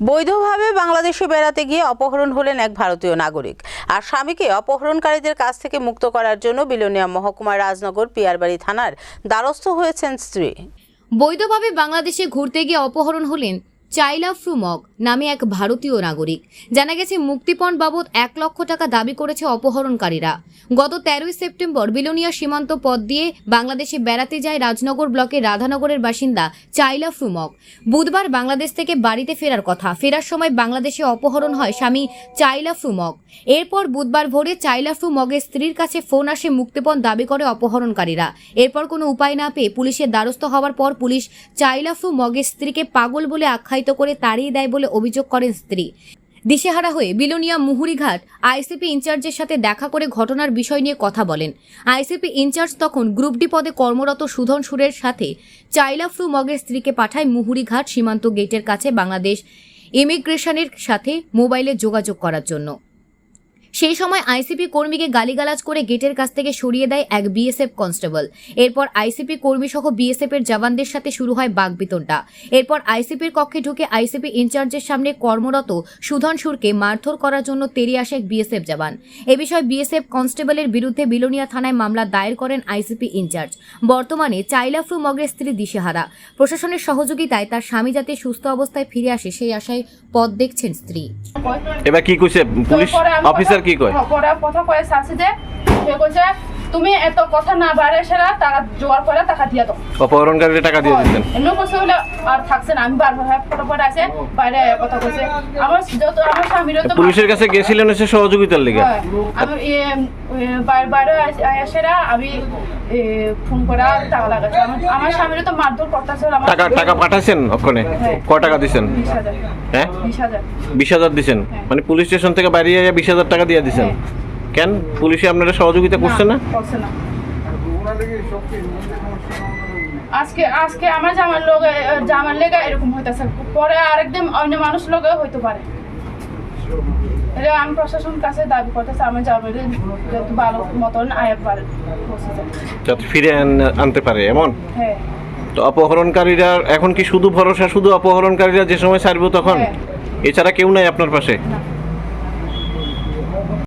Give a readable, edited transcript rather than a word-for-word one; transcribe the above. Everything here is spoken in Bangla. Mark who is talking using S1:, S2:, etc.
S1: বৈধভাবে বাংলাদেশে বেড়াতে গিয়ে অপহরণ হলেন এক ভারতীয় নাগরিক। আর স্বামীকে অপহরণকারীদের কাছ থেকে মুক্ত করার জন্য বিলোনিয়া মহকুমার রাজনগর পিয়ারবাড়ি থানার দ্বারস্থ হয়েছেন স্ত্রী।
S2: বৈধভাবে বাংলাদেশে ঘুরতে গিয়ে অপহরণ হলেন চাইলা ফ্রুমক নামে এক ভারতীয় নাগরিক। জানা গেছে মুক্তিপণ বাবদ 1 লক্ষ টাকা দাবি করেছে অপহরণকারীরা। গত 13 সেপ্টেম্বর বিলোনিয়া সীমান্ত পথ দিয়ে বাংলাদেশে বেড়াতে যায় রাজনগর ব্লকের রাধানগরের বাসিন্দা চাইলা ফ্রুমক। বুধবার বাংলাদেশ থেকে বাড়িতে ফেরার কথা। ফেরার সময় বাংলাদেশে অপহরণ হয় স্বামী চাইলা ফ্রুমক। এরপর বুধবার ভোরে চাইলা ফ্রুমকের স্ত্রীর কাছে ফোন আসে, মুক্তিপণ দাবি করে অপহরণকারীরা। এরপর কোনো উপায় না পেয়ে পুলিশের দ্বারস্থ হওয়ার পর পুলিশ চাইলা ফ্রুমকের স্ত্রীকে পাগল বলে আখ্যায়িত করে তাড়িয়ে দেয় বলে অভিযোগ করেন স্ত্রী। দিশেহারা হয়ে বিলোনিয়া মুহুরীঘাট আইসিপি ইনচার্জের সাথে দেখা করে ঘটনার বিষয় নিয়ে কথা বলেন। আইসিপি ইনচার্জ তখন গ্রুপ ডি পদে কর্মরত সুধন সুরের সাথে চাইলা ফ্রুমকের স্ত্রীকে পাঠায় মুহুরীঘাট সীমান্ত গেটের কাছে বাংলাদেশ ইমিগ্রেশনের সাথে মোবাইলে যোগাযোগ করার জন্য। সেই সময় আইসিপি কর্মীকে গালিগালাজ করে গেটের কাছ থেকে সরিয়ে দেয় এক বিএসএফ কনস্টেবল। এরপর আইসিপি কর্মী সহ বিএসএফ এর জওয়ানদের সাথে শুরু হয় বাকবিতণ্ডা। এরপর আইসিপির কক্ষে ঢুকে আইসিপি ইনচার্জের সামনে কর্মরত সুধন সুরকে মারধর করার জন্য তেড়ে আসে এক বিএসএফ জওয়ান। এ বিষয়ে বিএসএফ কনস্টেবলের বিরুদ্ধে বিলোনিয়া থানায় মামলা দায়ের করেন আইসিপি ইনচার্জ। বর্তমানে চাইলা ফ্রুমকের স্ত্রী দিশেহারা। প্রশাসনের সহযোগিতায় তার স্বামী যাতে সুস্থ অবস্থায় ফিরে আসে সেই আশায় পথ দেখছেন স্ত্রী।
S3: এবার কি কইছে পুলিশ অফিসার? কি কয়
S4: পরে কথা কয়ে শাসি যে সে কইছে তুমি এত কথা না বাড়ে সেরা টাকা জোগাড় করে টাকা দিয়ে দাও।
S3: অপহরণকারীদের টাকা দিয়ে দিতেন?
S4: এমনি কইছে হলে আর থাকছে না। আমি বারবার ফটো পরে আছে বাইরে কথা কইছে। আমার যত আমার স্বামীরও তো
S3: পুলিশের কাছে গেছিলেন এসে সহযোগিতার লেগে?
S4: আমি বাইরে সেরা আমি ফোন করে টাকা লাগাচ্ছে। আমার স্বামীরও তো মারধর করতেছে।
S3: টাকা পাঠাইছেন ওখানে? কয় টাকা দিছেন?
S4: 20,000।
S3: হ্যাঁ
S4: 20,000
S3: দিছেন? মানে পুলিশ স্টেশন থেকে বাইরে 20,000 টাকা দিয়ে দিছেন? কেন পুলিশে আপনারা সহযোগিতা করছে না?
S4: করছে না। আজকে আমার জামার লেগে এরকম হইতেছে, পরে আরেকদিন অন্য মানুষ লোকে হইতে পারে। এটা আমি প্রশাসনের কাছে দাবি করতেছি আমার জামার যত ভালো মতন আয়াত পারে
S3: যাতে ফিরে আনতে পারে এমন।
S4: হ্যাঁ।
S3: তো অপহরণকারীরা এখন কি শুধু ভরসা শুধু অপহরণকারীরা যে সময় ছাড়বো তখন? এছাড়া কেউ নাই আপনার পাশে?